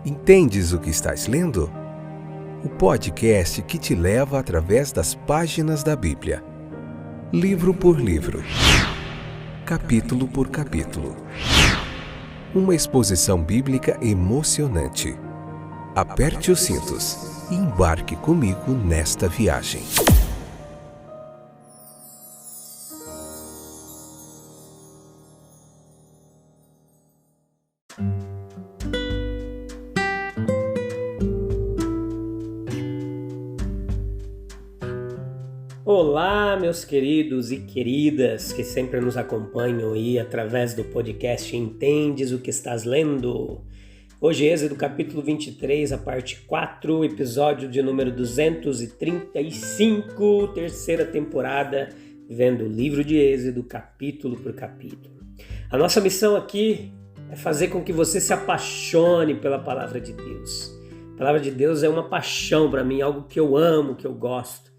Entendes o que estás lendo? O podcast que te leva através das páginas da Bíblia, livro por livro, capítulo por capítulo. Uma exposição bíblica emocionante. Aperte os cintos e embarque comigo nesta viagem. Olá, meus queridos e queridas que sempre nos acompanham aí através do podcast Entendes o que estás lendo? Hoje, Êxodo capítulo 23, a parte 4, episódio de número 235, terceira temporada, vendo o livro de Êxodo capítulo por capítulo. A nossa missão aqui é fazer com que você se apaixone pela palavra de Deus. A palavra de Deus é uma paixão para mim, algo que eu amo, que eu gosto.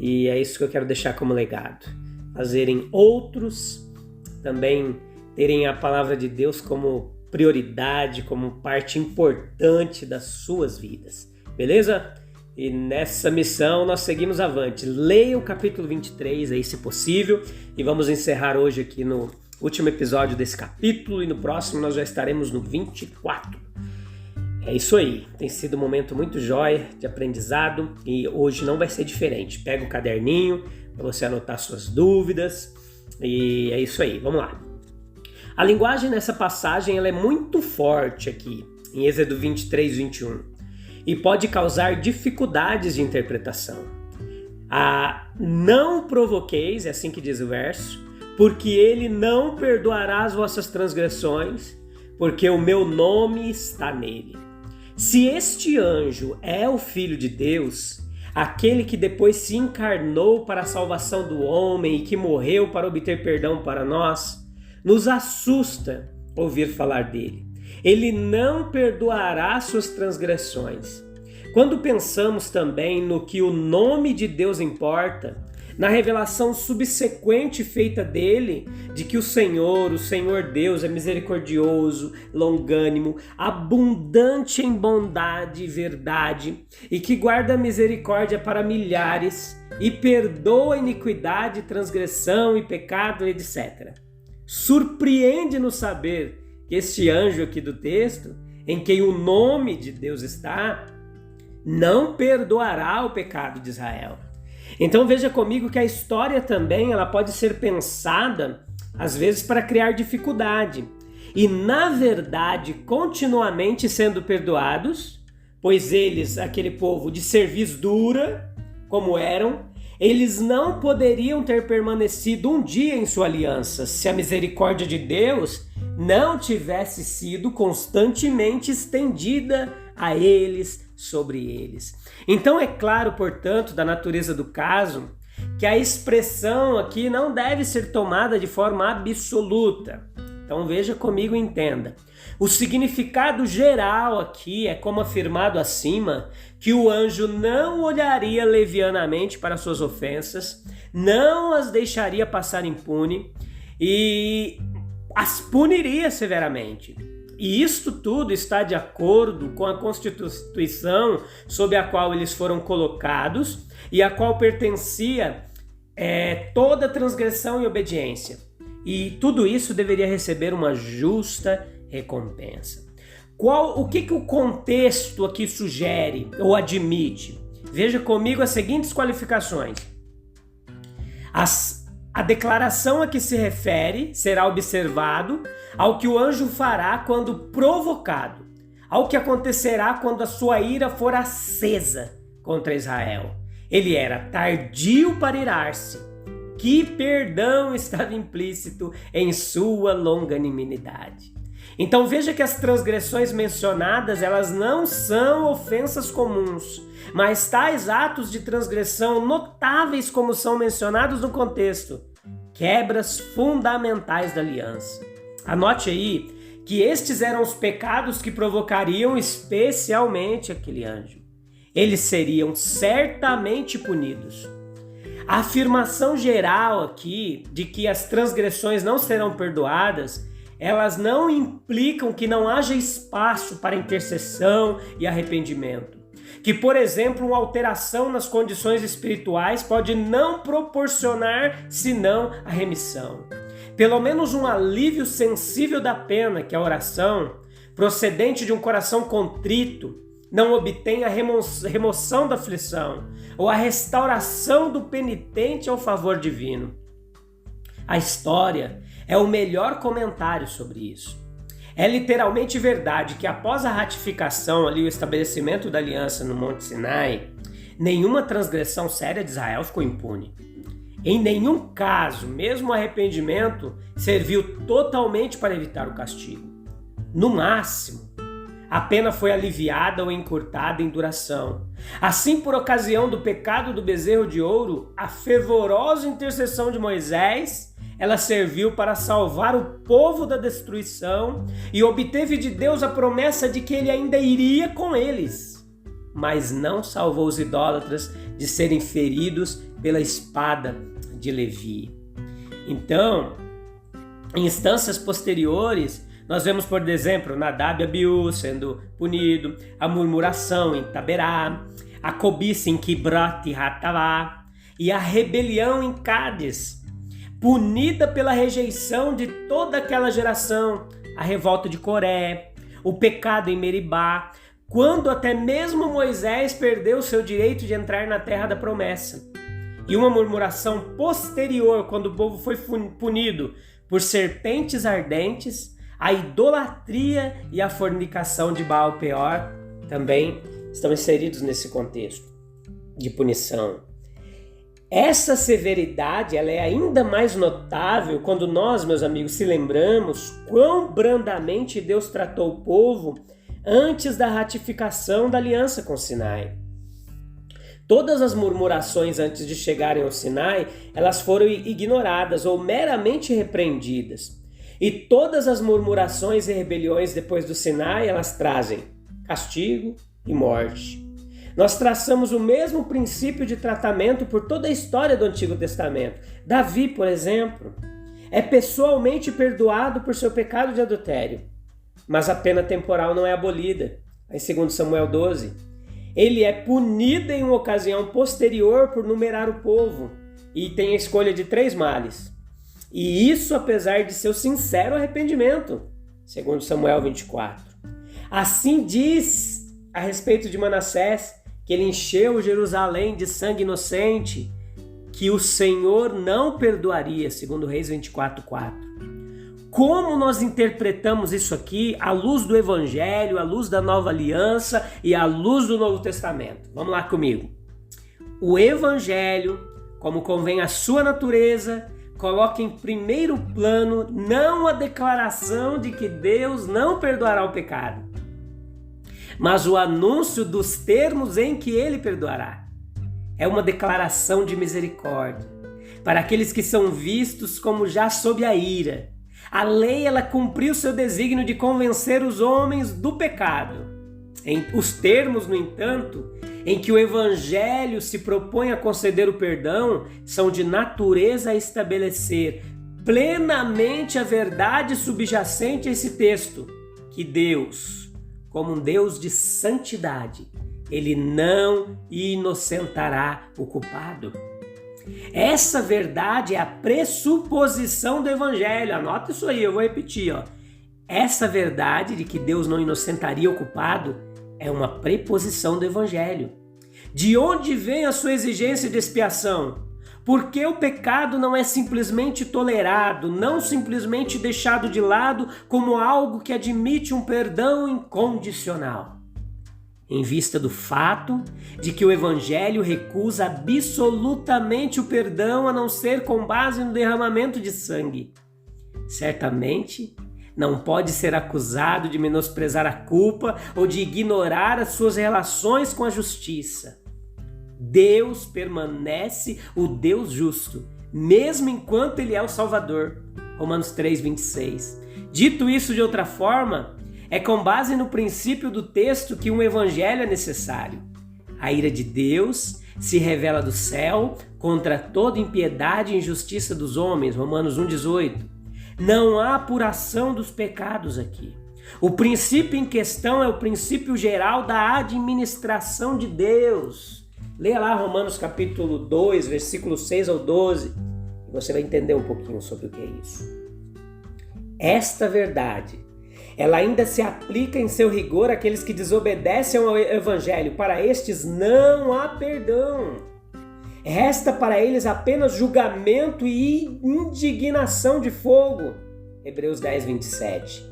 E é isso que eu quero deixar como legado. Fazerem outros também terem a palavra de Deus como prioridade, como parte importante das suas vidas. Beleza? E nessa missão nós seguimos avante. Leia o capítulo 23 aí, se possível. E vamos encerrar hoje aqui no último episódio desse capítulo. E no próximo nós já estaremos no 24. É isso aí, tem sido um momento muito jóia de aprendizado e hoje não vai ser diferente. Pega o caderninho para você anotar suas dúvidas e é isso aí, vamos lá. A linguagem nessa passagem ela é muito forte aqui, em Êxodo 23, 21, e pode causar dificuldades de interpretação. Não provoqueis, é assim que diz o verso, porque ele não perdoará as vossas transgressões, porque o meu nome está nele. Se este anjo é o Filho de Deus, aquele que depois se encarnou para a salvação do homem e que morreu para obter perdão para nós, nos assusta ouvir falar dele. Ele não perdoará suas transgressões. Quando pensamos também no que o nome de Deus importa, na revelação subsequente feita dele, de que o Senhor Deus é misericordioso, longânimo, abundante em bondade e verdade, e que guarda misericórdia para milhares, e perdoa iniquidade, transgressão e pecado, etc. Surpreende-nos saber que este anjo aqui do texto, em quem o nome de Deus está, não perdoará o pecado de Israel. Então veja comigo que a história também ela pode ser pensada, às vezes, para criar dificuldade. E, na verdade, continuamente sendo perdoados, pois eles, aquele povo de cerviz dura, como eram, eles não poderiam ter permanecido um dia em sua aliança se a misericórdia de Deus não tivesse sido constantemente estendida a eles, sobre eles. Então é claro, portanto, da natureza do caso, que a expressão aqui não deve ser tomada de forma absoluta. Então veja comigo e entenda. O significado geral aqui é como afirmado acima, que o anjo não olharia levianamente para suas ofensas, não as deixaria passar impune e as puniria severamente. E isto tudo está de acordo com a Constituição sob a qual eles foram colocados e a qual pertencia toda transgressão e obediência. E tudo isso deveria receber uma justa recompensa. O que o contexto aqui sugere ou admite? Veja comigo as seguintes qualificações. A declaração a que se refere será observado ao que o anjo fará quando provocado, ao que acontecerá quando a sua ira for acesa contra Israel. Ele era tardio para irar-se. Que perdão estava implícito em sua longanimidade. Então veja que as transgressões mencionadas, elas não são ofensas comuns, mas tais atos de transgressão notáveis como são mencionados no contexto, quebras fundamentais da aliança. Anote aí que estes eram os pecados que provocariam especialmente aquele anjo. Eles seriam certamente punidos. A afirmação geral aqui de que as transgressões não serão perdoadas elas não implicam que não haja espaço para intercessão e arrependimento. Que, por exemplo, uma alteração nas condições espirituais pode não proporcionar senão a remissão. Pelo menos um alívio sensível da pena, que a oração, procedente de um coração contrito, não obtém a remoção da aflição ou a restauração do penitente ao favor divino. A história é o melhor comentário sobre isso. É literalmente verdade que após a ratificação, o estabelecimento da aliança no Monte Sinai, nenhuma transgressão séria de Israel ficou impune. Em nenhum caso, mesmo o arrependimento, serviu totalmente para evitar o castigo. No máximo, a pena foi aliviada ou encurtada em duração. Assim, por ocasião do pecado do bezerro de ouro, a fervorosa intercessão de Moisés, ela serviu para salvar o povo da destruição e obteve de Deus a promessa de que ele ainda iria com eles, mas não salvou os idólatras de serem feridos pela espada de Levi. Então, em instâncias posteriores, nós vemos, por exemplo, Nadab e Abiú sendo punido, a murmuração em Taberá, a cobiça em Kibroth Hattaavá e a rebelião em Cádiz, punida pela rejeição de toda aquela geração, a revolta de Coré, o pecado em Meribá, quando até mesmo Moisés perdeu seu direito de entrar na terra da promessa. E uma murmuração posterior, quando o povo foi punido por serpentes ardentes, a idolatria e a fornicação de Baal-Peor também estão inseridos nesse contexto de punição. Essa severidade ela é ainda mais notável quando nós, meus amigos, se lembramos quão brandamente Deus tratou o povo antes da ratificação da aliança com Sinai. Todas as murmurações antes de chegarem ao Sinai, elas foram ignoradas ou meramente repreendidas. E todas as murmurações e rebeliões depois do Sinai, elas trazem castigo e morte. Nós traçamos o mesmo princípio de tratamento por toda a história do Antigo Testamento. Davi, por exemplo, é pessoalmente perdoado por seu pecado de adultério, mas a pena temporal não é abolida. Em 2 Samuel 12, ele é punido em uma ocasião posterior por numerar o povo e tem a escolha de 3 males. E isso apesar de seu sincero arrependimento, 2 Samuel 24. Assim diz a respeito de Manassés, que ele encheu Jerusalém de sangue inocente, que o Senhor não perdoaria, segundo Reis 24:4. Como nós interpretamos isso aqui à luz do Evangelho, à luz da Nova Aliança e à luz do Novo Testamento? Vamos lá comigo. O Evangelho, como convém à sua natureza, coloca em primeiro plano não a declaração de que Deus não perdoará o pecado, mas o anúncio dos termos em que ele perdoará. É uma declaração de misericórdia para aqueles que são vistos como já sob a ira. A lei ela cumpriu seu desígnio de convencer os homens do pecado. Os termos, no entanto, em que o Evangelho se propõe a conceder o perdão são de natureza a estabelecer plenamente a verdade subjacente a esse texto, que Deus, como um Deus de santidade, ele não inocentará o culpado. Essa verdade é a pressuposição do Evangelho. Anota isso aí, eu vou repetir. Essa verdade de que Deus não inocentaria o culpado é uma preposição do Evangelho. De onde vem a sua exigência de expiação? Porque o pecado não é simplesmente tolerado, não simplesmente deixado de lado como algo que admite um perdão incondicional. Em vista do fato de que o Evangelho recusa absolutamente o perdão a não ser com base no derramamento de sangue. Certamente, não pode ser acusado de menosprezar a culpa ou de ignorar as suas relações com a justiça. Deus permanece o Deus justo, mesmo enquanto Ele é o Salvador. Romanos 3:26. Dito isso de outra forma, é com base no princípio do texto que um evangelho é necessário. A ira de Deus se revela do céu contra toda impiedade e injustiça dos homens. Romanos 1:18. Não há apuração dos pecados aqui. O princípio em questão é o princípio geral da administração de Deus. Leia lá Romanos capítulo 2, versículo 6 ao 12, e você vai entender um pouquinho sobre o que é isso. Esta verdade, ela ainda se aplica em seu rigor àqueles que desobedecem ao Evangelho. Para estes não há perdão. Resta para eles apenas julgamento e indignação de fogo. Hebreus 10, 27.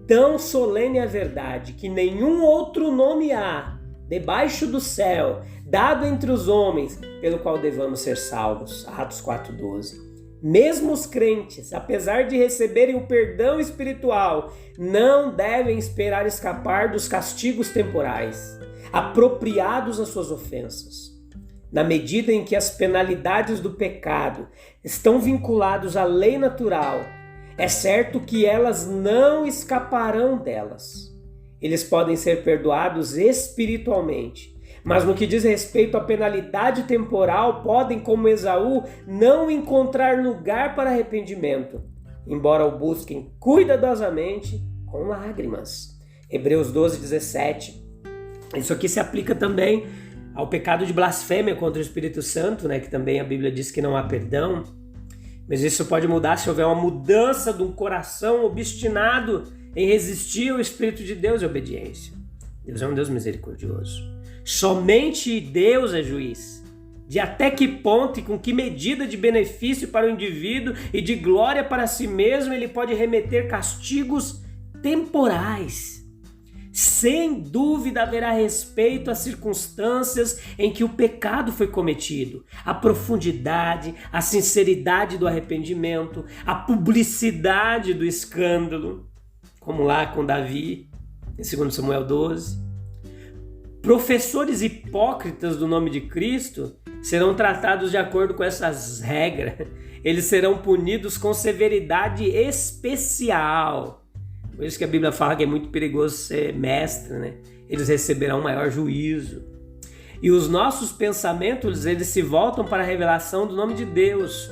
Tão solene é a verdade que nenhum outro nome há, debaixo do céu, dado entre os homens, pelo qual devamos ser salvos. Atos 4:12. Mesmo os crentes, apesar de receberem o perdão espiritual, não devem esperar escapar dos castigos temporais, apropriados às suas ofensas. Na medida em que as penalidades do pecado estão vinculadas à lei natural, é certo que elas não escaparão delas. Eles podem ser perdoados espiritualmente, mas no que diz respeito à penalidade temporal, podem, como Esaú, não encontrar lugar para arrependimento, embora o busquem cuidadosamente com lágrimas. Hebreus 12, 17. Isso aqui se aplica também ao pecado de blasfêmia contra o Espírito Santo, que também a Bíblia diz que não há perdão. Mas isso pode mudar se houver uma mudança de um coração obstinado em resistir ao Espírito de Deus e obediência. Deus é um Deus misericordioso. Somente Deus é juiz. De até que ponto e com que medida de benefício para o indivíduo e de glória para si mesmo ele pode remeter castigos temporais. Sem dúvida haverá respeito às circunstâncias em que o pecado foi cometido, a profundidade, a sinceridade do arrependimento, a publicidade do escândalo, como lá com Davi, em 2 Samuel 12. Professores hipócritas do nome de Cristo serão tratados de acordo com essas regras. Eles serão punidos com severidade especial. Por isso que a Bíblia fala que é muito perigoso ser mestre, Eles receberão um maior juízo. E os nossos pensamentos, eles se voltam para a revelação do nome de Deus.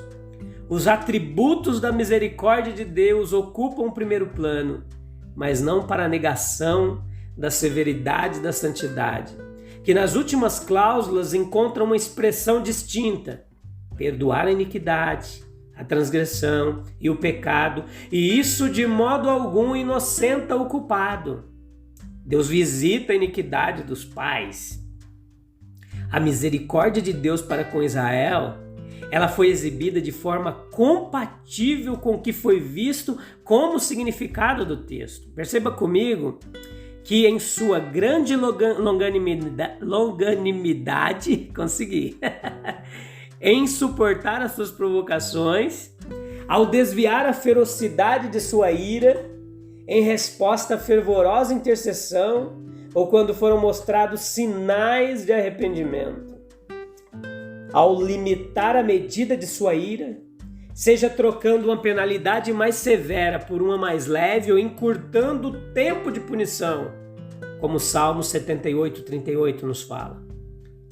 Os atributos da misericórdia de Deus ocupam o primeiro plano, mas não para a negação da severidade da santidade, que nas últimas cláusulas encontram uma expressão distinta: perdoar a iniquidade, a transgressão e o pecado, e isso de modo algum inocenta o culpado. Deus visita a iniquidade dos pais. A misericórdia de Deus para com Israel, ela foi exibida de forma compatível com o que foi visto como significado do texto. Perceba comigo que em sua grande longanimidade, consegui, em suportar as suas provocações, ao desviar a ferocidade de sua ira, em resposta à fervorosa intercessão, ou quando foram mostrados sinais de arrependimento, ao limitar a medida de sua ira, seja trocando uma penalidade mais severa por uma mais leve ou encurtando o tempo de punição, como o Salmo 78, 38 nos fala.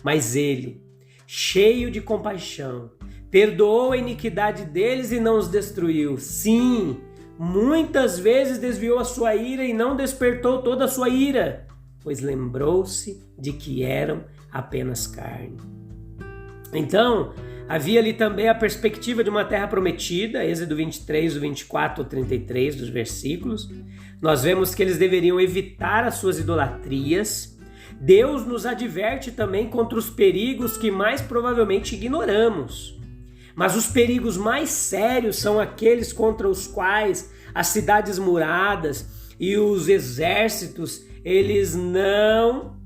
Mas ele, cheio de compaixão, perdoou a iniquidade deles e não os destruiu. Sim, muitas vezes desviou a sua ira e não despertou toda a sua ira, pois lembrou-se de que eram apenas carne. Então, havia ali também a perspectiva de uma terra prometida, Êxodo 23, do 24 ao 33 dos versículos. Nós vemos que eles deveriam evitar as suas idolatrias. Deus nos adverte também contra os perigos que mais provavelmente ignoramos. Mas os perigos mais sérios são aqueles contra os quais as cidades muradas e os exércitos, eles não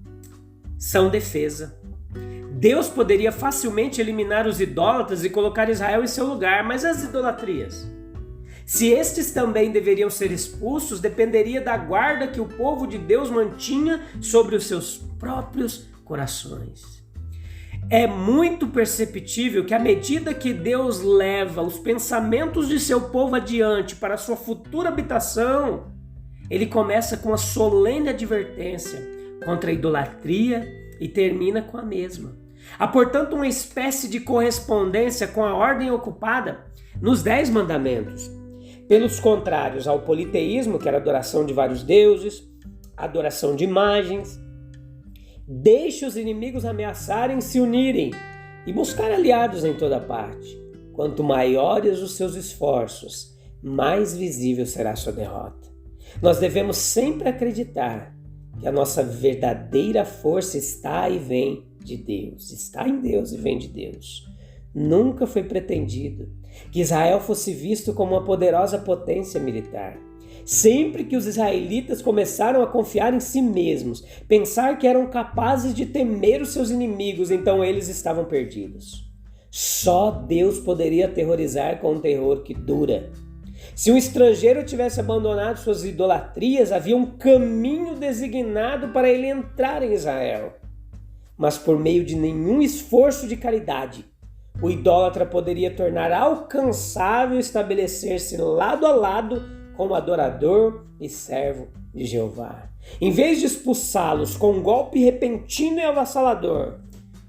são defesa. Deus poderia facilmente eliminar os idólatras e colocar Israel em seu lugar, mas as idolatrias? Se estes também deveriam ser expulsos, dependeria da guarda que o povo de Deus mantinha sobre os seus próprios corações. É muito perceptível que à medida que Deus leva os pensamentos de seu povo adiante para a sua futura habitação, ele começa com a solene advertência contra a idolatria e termina com a mesma. Há, portanto, uma espécie de correspondência com a ordem ocupada nos 10 mandamentos, pelos contrários ao politeísmo, que era a adoração de vários deuses, a adoração de imagens. Deixe os inimigos ameaçarem se unirem e buscar aliados em toda parte. Quanto maiores os seus esforços, mais visível será a sua derrota. Nós devemos sempre acreditar que a nossa verdadeira força está e vem de Deus. Está em Deus e vem de Deus. Nunca foi pretendido que Israel fosse visto como uma poderosa potência militar. Sempre que os israelitas começaram a confiar em si mesmos, pensar que eram capazes de temer os seus inimigos, então eles estavam perdidos. Só Deus poderia aterrorizar com um terror que dura. Se um estrangeiro tivesse abandonado suas idolatrias, havia um caminho designado para ele entrar em Israel. Mas por meio de nenhum esforço de caridade, o idólatra poderia tornar alcançável estabelecer-se lado a lado como adorador e servo de Jeová. Em vez de expulsá-los com um golpe repentino e avassalador,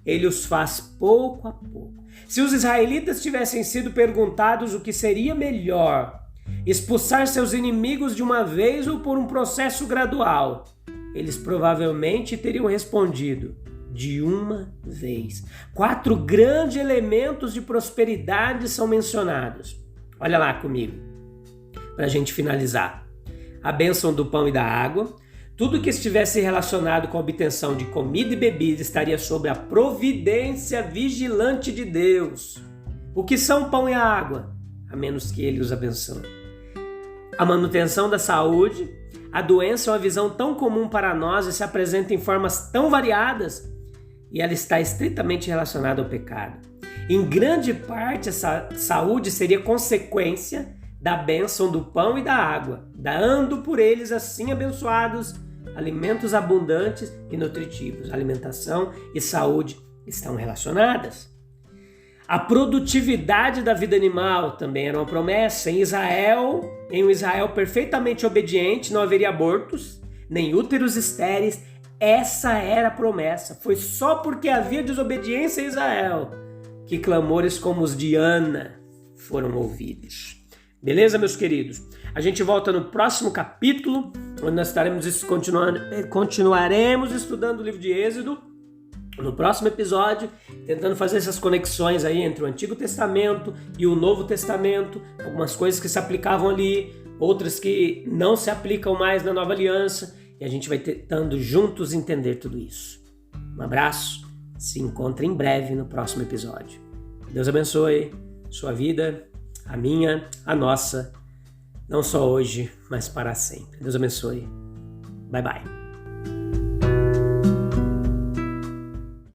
ele os faz pouco a pouco. Se os israelitas tivessem sido perguntados o que seria melhor, expulsar seus inimigos de uma vez ou por um processo gradual, eles provavelmente teriam respondido: de uma vez. 4 grandes elementos de prosperidade são mencionados. Olha lá comigo, para a gente finalizar. A bênção do pão e da água. Tudo que estivesse relacionado com a obtenção de comida e bebida estaria sob a providência vigilante de Deus. O que são o pão e a água? A menos que Ele os abençoe. A manutenção da saúde. A doença é uma visão tão comum para nós e se apresenta em formas tão variadas, e ela está estritamente relacionada ao pecado. Em grande parte, essa saúde seria consequência da bênção do pão e da água, dando por eles assim abençoados alimentos abundantes e nutritivos. Alimentação e saúde estão relacionadas. A produtividade da vida animal também era uma promessa. Em um Israel perfeitamente obediente, não haveria abortos, nem úteros estéreis. Essa era a promessa. Foi só porque havia desobediência em Israel que clamores como os de Ana foram ouvidos. Beleza, meus queridos? A gente volta no próximo capítulo, onde nós continuaremos estudando o livro de Êxodo. No próximo episódio, tentando fazer essas conexões aí entre o Antigo Testamento e o Novo Testamento, algumas coisas que se aplicavam ali, outras que não se aplicam mais na Nova Aliança, e a gente vai tentando juntos entender tudo isso. Um abraço, se encontra em breve no próximo episódio. Deus abençoe sua vida, a minha, a nossa, não só hoje, mas para sempre. Deus abençoe. Bye, bye.